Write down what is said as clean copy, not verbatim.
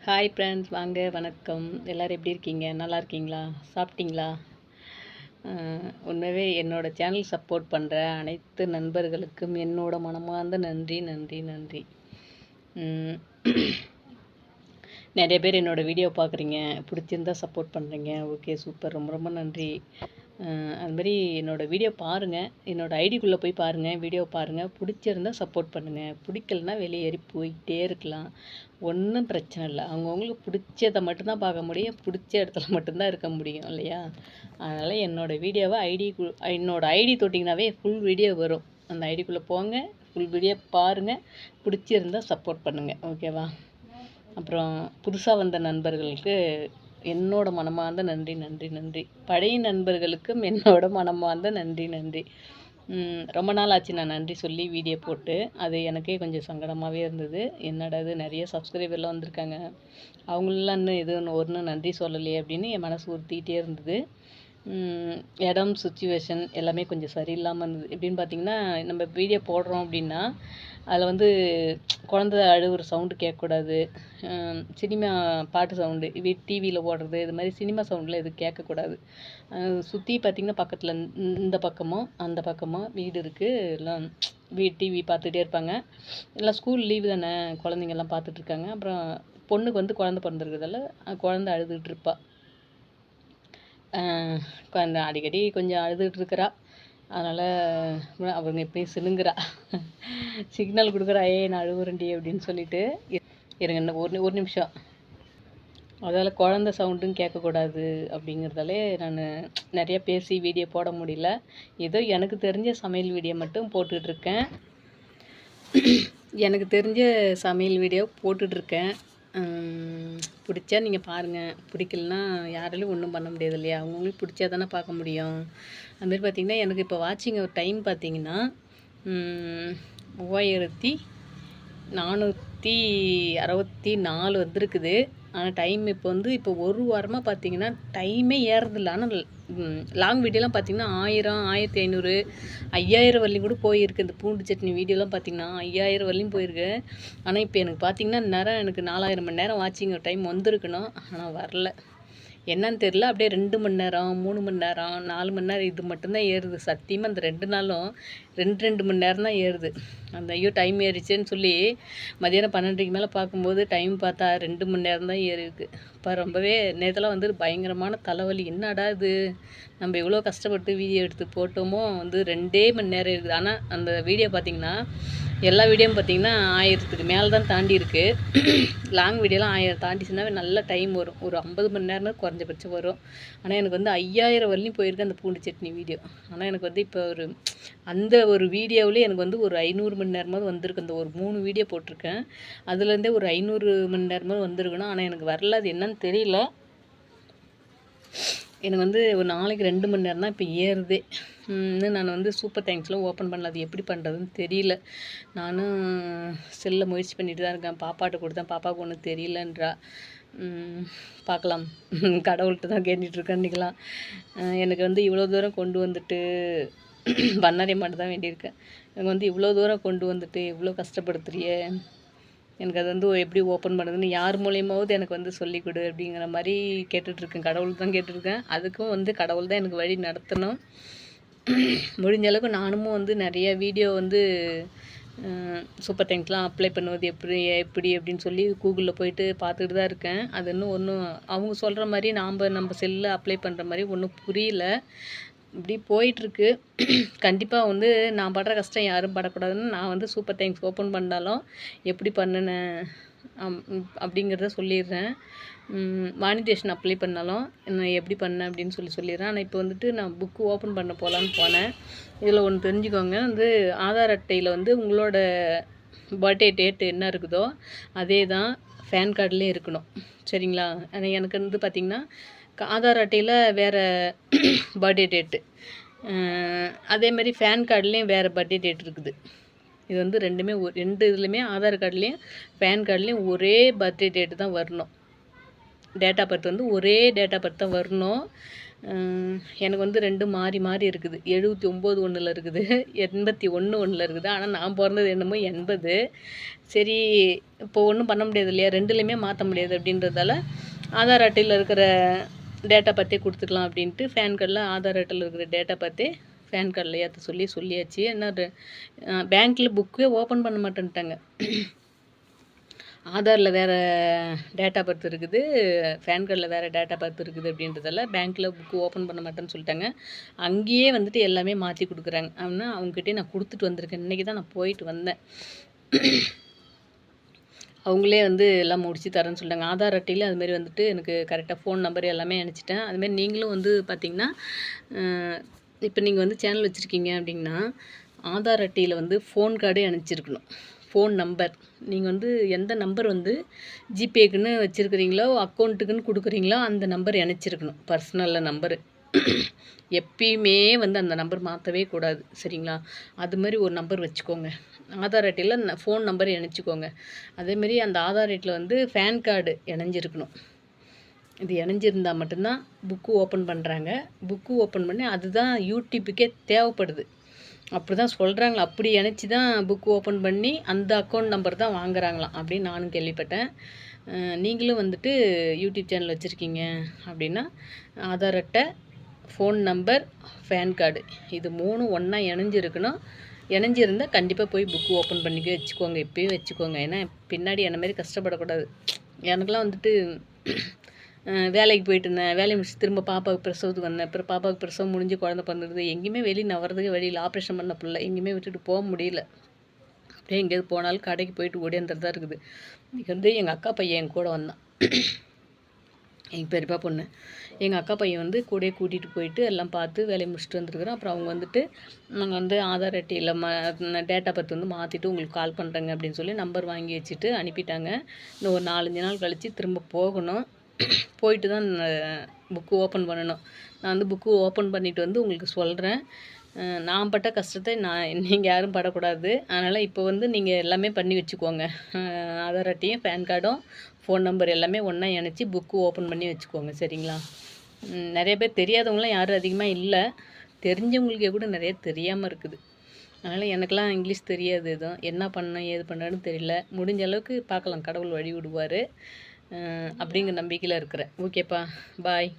Hi friends, வாங்க வணக்கம். எல்லோரும் எப்படி இருக்கீங்க? நல்லா இருக்கீங்களா? சாப்பிட்டீங்களா? உண்மையாகவே என்னோடய சேனல் சப்போர்ட் பண்ணுற அனைத்து நண்பர்களுக்கும் என்னோட மனமார்ந்த நன்றி நன்றி நன்றி. நிறைய பேர் என்னோடய வீடியோ பார்க்குறீங்க, பிடிச்சிருந்தா சப்போர்ட் பண்ணுறீங்க. ஓகே, சூப்பர், ரொம்ப ரொம்ப நன்றி. அதுமாதிரி என்னோடய வீடியோ பாருங்கள், என்னோடய ஐடிக்குள்ளே போய் பாருங்கள், வீடியோ பாருங்கள். பிடிச்சிருந்தால் சப்போர்ட் பண்ணுங்கள், பிடிக்கலனா வெளியேறி போயிட்டே இருக்கலாம். ஒன்றும் பிரச்சனை இல்லை. அவங்கவுங்களுக்கு பிடிச்சதை மட்டும்தான் பார்க்க முடியும், பிடிச்ச இடத்துல மட்டும்தான் இருக்க முடியும் இல்லையா? அதனால் என்னோடய வீடியோவை என்னோடய ஐடி தொட்டிங்கனாவே ஃபுல் வீடியோ வரும். அந்த ஐடிக்குள்ளே போங்க, ஃபுல் வீடியோ பாருங்கள், பிடிச்சிருந்தால் சப்போர்ட் பண்ணுங்கள். ஓகேவா? அப்புறம் புதுசாக வந்த நண்பர்களுக்கு என்னோட மனமார்ந்த நன்றி நன்றி நன்றி. பழைய நண்பர்களுக்கும் என்னோட மனமார்ந்த நன்றி நன்றி. ரொம்ப நாள் ஆச்சு நான் நன்றி சொல்லி வீடியோ போட்டு. அது எனக்கே கொஞ்சம் சங்கடமாகவே இருந்தது. என்னடா இது, நிறைய சப்ஸ்கிரைபர்லாம் வந்திருக்காங்க, அவங்களெலாம் இன்னும் எதுவும் ஒன்றும் நன்றி சொல்லலையே அப்படின்னு என் மனசு உறுத்திக்கிட்டே இருந்தது. இடம், சுச்சுவேஷன் எல்லாமே கொஞ்சம் சரியில்லாமல் இருந்தது. எப்படின்னு பார்த்தீங்கன்னா, நம்ம வீடியோ போடுறோம் அப்படின்னா அதில் வந்து குழந்த அழுவுற சவுண்டு கேட்கக்கூடாது. சினிமா பாட்டு சவுண்டு, டிவியில் ஓடுறது, இது மாதிரி சினிமா சவுண்டில் எதுவும் கேட்கக்கூடாது. சுற்றி பார்த்திங்கன்னா பக்கத்தில் இந்த பக்கமும் அந்த பக்கமும் வீடு இருக்குது. எல்லாம் டிவி பார்த்துட்டே இருப்பாங்க. எல்லாம் ஸ்கூல் லீவு தானே, குழந்தைங்கள்லாம் பார்த்துட்ருக்காங்க. அப்புறம் பொண்ணுக்கு வந்து குழந்த பிறந்திருக்கிறதால குழந்த அழுதுகிட்டு இருப்பா. குழந்த அடிக்கடி கொஞ்சம் அழுதுகிட்ருக்கிறா. அதனால் அவங்க எப்படியும் சினுங்குறா, சிக்னல் கொடுக்குறா, நான் அழுவுறேன்டி அப்படின்னு சொல்லிட்டு. இருங்க, இன்னும் ஒரு நிமிஷம். அதால் குழந்த சவுண்டும் கேட்கக்கூடாது அப்படிங்கிறதாலே நான் நிறையா பேசி வீடியோ போட முடியல. ஏதோ எனக்கு தெரிஞ்ச சமையல் வீடியோ மட்டும் போட்டுட்ருக்கேன். எனக்கு தெரிஞ்ச சமையல் வீடியோ போட்டுட்ருக்கேன். பிடிச்சா நீங்கள் பாருங்கள், பிடிக்கலனா யாராலையும் ஒன்றும் பண்ண முடியாது இல்லையா? அவங்கவுங்களுக்கு பிடிச்சா தானே பார்க்க முடியும். அதுமாரி பார்த்திங்கன்னா, எனக்கு இப்போ வாட்சிங் டைம் பார்த்திங்கன்னா 3464 வந்திருக்குது. ஆனால் டைம் இப்போ ஒரு வாரமாக பார்த்திங்கன்னா டைமே ஏறதில்லை. ஆனால் லாங் வீடியோலாம் பார்த்திங்கன்னா 1000, 1500, 5000 வரலையும் கூட போயிருக்கு. இந்த பூண்டு சட்னி வீடியோலாம் பார்த்திங்கன்னா 5000 வரலையும் போயிருக்கு. ஆனால் இப்போ எனக்கு பார்த்திங்கன்னா நேரம் எனக்கு 4000 மணி நேரம் வாட்சிங் டைம் வந்திருக்கணும், ஆனால் வரல. என்னன்னு தெரில. அப்படியே 2 மணி நேரம், 3 மணி நேரம், 4 மணி நேரம் இது மட்டும்தான் ஏறுது. சத்தியமாக அந்த 2 நாளும் 2 மணி நேரம் தான் ஏறுது. அந்த ஐயோ டைம் ஏறிச்சேன்னு சொல்லி மதியானம் 12க்கு மேலே பார்க்கும்போது டைம் பார்த்தா 2 மணி நேரம் தான் ஏறிருக்கு. இப்போ ரொம்பவே நேரத்தில் வந்து பயங்கரமான தலைவலி. என்னடா இது, நம்ம எவ்வளோ கஷ்டப்பட்டு வீடியோ எடுத்து போட்டோமோ 2 மணி நேரம் இருக்குது. ஆனால் அந்த வீடியோ பார்த்திங்கன்னா எல்லா வீடியோவும் பார்த்திங்கன்னா 1000க்கு மேலே தான் தாண்டி இருக்குது. லாங் வீடியோலாம் 1000 தாண்டிச்சுனாவே நல்ல டைம் வரும். ஒரு 50 மணி நேரம் குறைஞ்சபட்சம் வரும். ஆனால் எனக்கு வந்து 5000 வரலையும் போயிருக்கு அந்த பூண்டு சட்னி வீடியோ. ஆனால் எனக்கு வந்து இப்போ அந்த ஒரு வீடியோவிலே எனக்கு வந்து ஒரு 500 மணி நேரமாவது வந்திருக்கு. அந்த ஒரு 3 வீடியோ போட்டிருக்கேன், அதுலேருந்தே ஒரு 500 மணி நேரமாவது வந்திருக்கணும். ஆனால் எனக்கு வரல, அது என்னன்னு தெரியல. எனக்கு வந்து ஒரு நாளைக்கு 2 மணி நேரம் தான் இப்போ ஏறுதே. இன்னும் நான் வந்து சூப்பர் தேங்க்ஸ்லாம் ஓப்பன் பண்ணல, அது எப்படி பண்ணுறதுன்னு தெரியல. நானும் செல்லில் முயற்சி பண்ணிட்டு தான் இருக்கேன். பாப்பாட்ட கொடுத்தேன், பாப்பாவுக்கு ஒன்றும் தெரியலன்றா. பார்க்கலாம், கடவுள்கிட்ட தான் கேட்டுட்ருக்கேன் இன்றைக்கெலாம். எனக்கு வந்து இவ்வளோ தூரம் கொண்டு வந்துட்டு பண்ணாரே மட்டும் தான் வேண்டியிருக்கேன். எனக்கு வந்து இவ்வளோ தூரம் கொண்டு வந்துட்டு இவ்வளோ கஷ்டப்படுத்துறியே, எனக்கு அது வந்து எப்படி ஓப்பன் பண்ணுறதுன்னு யார் மூலியமாவது எனக்கு வந்து சொல்லிக் கொடு அப்படிங்கிற மாதிரி கேட்டுட்ருக்கேன். கடவுள் தான் கேட்டுருக்கேன். அதுக்கும் வந்து கடவுள் தான் எனக்கு வழி நடத்தணும். முடிஞ்ச அளவுக்கு நானும் வந்து நிறைய வீடியோ வந்து சூப்பர் தேங்க்ஸ்லாம் அப்ளை பண்ணுவது எப்படி அப்படின்னு சொல்லி கூகுளில் போயிட்டு பார்த்துட்டு தான் இருக்கேன். அது இன்னும் ஒன்றும் அவங்க சொல்கிற மாதிரி நம்ம செல்லில் அப்ளை பண்ணுற மாதிரி ஒன்றும் புரியல. இப்படி போயிட்டுருக்கு. கண்டிப்பாக வந்து நான் படுற கஷ்டம் யாரும் படக்கூடாதுன்னு நான் வந்து சூப்பர் தேங்க்ஸ் ஓப்பன் பண்ணாலும் எப்படி பண்ணினேன் அப்படிங்கிறத சொல்லிடுறேன். மானிட்டேஷன் அப்ளை பண்ணாலும் நான் எப்படி பண்ணேன் அப்படின்னு சொல்லிடுறேன். ஆனால் இப்போ வந்துட்டு நான் புக்கு ஓப்பன் பண்ண போகலான்னு போனேன். இதில் ஒன்று தெரிஞ்சுக்கோங்க, வந்து ஆதார் அட்டையில் வந்து உங்களோட பர்த்டே டேட் என்ன இருக்குதோ அதே தான் பேன் கார்டுலேயும் இருக்கணும், சரிங்களா? ஆனால் எனக்கு வந்து பார்த்திங்கன்னா ஆதார் அட்டையில் வேறு பர்த்டே டேட்டு, அதேமாதிரி பேன் கார்டுலேயும் வேறு பர்த்டே டேட் இருக்குது. இது வந்து ரெண்டுமே ரெண்டு இதுலேயுமே ஆதார் கார்டுலேயும் பேன் கார்டுலேயும் ஒரே பர்த்டே டேட்டு தான் வரணும். டேட் ஆஃப் பர்த் வந்து ஒரே டேட் ஆஃப் பர்த் தான் வரணும். எனக்கு வந்து 2 மாறி மாறி இருக்குது. 79 ஒன்றில் இருக்குது, 81 ஒன்றில் இருக்குது. ஆனால் நான் பிறந்தது என்னமோ 80. சரி, இப்போ ஒன்றும் பண்ண முடியாது இல்லையா, 2லேயுமே மாற்ற முடியாது அப்படின்றதால ஆதார் அட்டையில் இருக்கிற டேட்டா பற்றியே கொடுத்துக்கலாம் அப்படின்ட்டு பேன் கார்டில் ஆதார் அட்டையில் இருக்கிற டேட்டா பார்த்தே பேன் கார்டில் ஏற்ற சொல்லியாச்சு. என்ன பேங்க்கில் புக்கே ஓப்பன் பண்ண மாட்டேன்ட்டாங்க. ஆதாரில் வேறு டேட்டா பர்த் இருக்குது, பேன் கார்டில் வேறு டேட்டா பர்த் இருக்குது அப்படின்றதால பேங்க்கில் புக்கு ஓப்பன் பண்ண மாட்டேன்னு சொல்லிட்டாங்க. அங்கேயே வந்துட்டு எல்லாமே மாற்றி கொடுக்குறாங்க. அப்படின்னா அவங்ககிட்டே நான் கொடுத்துட்டு வந்திருக்கேன். இன்றைக்கி தான் நான் போயிட்டு வந்தேன். அவங்களே வந்து எல்லாம் முடிச்சு தரேன்னு சொல்லிட்டாங்க. ஆதார் அட்டையில் அதுமாரி வந்துட்டு எனக்கு கரெக்டாக ஃபோன் நம்பர் எல்லாமே அனுப்பிச்சிட்டேன். அதுமாரி நீங்களும் வந்து பார்த்திங்கன்னா, இப்போ நீங்கள் வந்து சேனல் வச்சுருக்கீங்க அப்படின்னா ஆதார் அட்டையில் வந்து ஃபோன் கார்டே அனுப்பிச்சிருக்கணும். ஃபோன் நம்பர் நீங்கள் வந்து எந்த நம்பர் வந்து ஜிபேக்குன்னு வச்சுருக்கிறீங்களோ, அக்கௌண்ட்டுக்குன்னு கொடுக்குறீங்களோ அந்த நம்பர் இணைச்சிருக்கணும். பர்சனலில் நம்பரு எப்பயுமே வந்து அந்த நம்பர் மாற்றவே கூடாது, சரிங்களா? அது மாதிரி ஒரு நம்பர் வச்சுக்கோங்க. ஆதார் அட்டையில் ஃபோன் நம்பர் இணைச்சிக்கோங்க. அதேமாரி அந்த ஆதார் அட்டையில் வந்து பேன் கார்டு இணைஞ்சிருக்கணும். இது இணைஞ்சிருந்தால் மட்டும்தான் புக்கு ஓப்பன் பண்ணுறாங்க. புக்கு ஓப்பன் பண்ணி அதுதான் யூடியூப்புக்கே தேவைப்படுது. அப்படி தான் சொல்கிறாங்களா, அப்படி இணைச்சி தான் புக்கு ஓப்பன் பண்ணி அந்த அக்கௌண்ட் நம்பர் தான் வாங்குறாங்களாம் அப்படின்னு நானும் கேள்விப்பட்டேன். நீங்களும் வந்துட்டு யூடியூப் சேனல் வச்சுருக்கீங்க அப்படின்னா ஆதார் அட்டை, ஃபோன் நம்பர், பேன் கார்டு இது 3 ஒன்றா இணைஞ்சிருக்கணும். இணைஞ்சிருந்தால் கண்டிப்பாக போய் புக்கு ஓப்பன் பண்ணிக்க வச்சுக்கோங்க, இப்போயே வச்சுக்கோங்க. ஏன்னா பின்னாடி என்ன மாதிரி கஷ்டப்படக்கூடாது. எனக்கெலாம் வந்துட்டு வேலைக்கு போயிட்டு இருந்தேன், வேலையை முடிச்சு திரும்ப பாப்பாவுக்கு பிரசவத்துக்கு வந்தேன். அப்புறம் பாப்பாவுக்கு பிரசவம் முடிஞ்சு குழந்தை பிறந்தது. எங்கேயுமே வெளியே நவறதுக்கு வழியில், ஆப்ரேஷன் பண்ண பிள்ளை எங்கேயுமே விட்டுட்டு போக முடியல. அப்படியே எங்கேயாவது போனாலும் கடைக்கு போயிட்டு ஓடியாந்துட்டு தான் இருக்குது. இன்றைக்கி வந்து எங்கள் அக்கா பையன் என் கூட வந்தான், எங்கள் பெரியப்பா பொண்ணு. எங்கள் அக்கா பையன் வந்து கூடயே கூட்டிகிட்டு போயிட்டு எல்லாம் பார்த்து வேலையை முடிச்சுட்டு வந்துருக்குறோம். அப்புறம் அவங்க வந்துட்டு நாங்கள் வந்து ஆதார் அட்டையில் டேட்டா பர்த் வந்து மாற்றிட்டு உங்களுக்கு கால் பண்ணுறேங்க அப்படின்னு சொல்லி நம்பர் வாங்கி வச்சுட்டு அனுப்பிட்டாங்க. இன்னும் ஒரு 4-5 நாள் கழித்து திரும்ப போகணும். போயிட்டு தான் புக்கு ஓப்பன் பண்ணணும். நான் வந்து புக்கு ஓப்பன் பண்ணிவிட்டு வந்து உங்களுக்கு சொல்கிறேன். நான் பட்ட கஷ்டத்தை நீங்கள் யாரும் படக்கூடாது. அதனால் இப்போ வந்து நீங்கள் எல்லாமே பண்ணி வச்சுக்கோங்க. ஆதார் அட்டையும் பேன் கார்டும் ஃபோன் நம்பர் எல்லாமே ஒன்றா இணைச்சி புக்கு ஓப்பன் பண்ணி வச்சுக்கோங்க, சரிங்களா? நிறைய பேர் தெரியாதவங்களாம் யாரும் அதிகமாக இல்லை, தெரிஞ்சவங்களுக்கே கூட நிறைய தெரியாமல் இருக்குது. அதனால் எனக்கெலாம் இங்கிலீஷ் தெரியாது, எதுவும் என்ன பண்ணணும் ஏது பண்ணணும்னு தெரியல. முடிஞ்ச அளவுக்கு பார்க்கலாம், கடவுள் வழி விடுவார் அப்படிங்கிற நம்பிக்கையில் இருக்கிறேன். ஓகேப்பா, பாய்.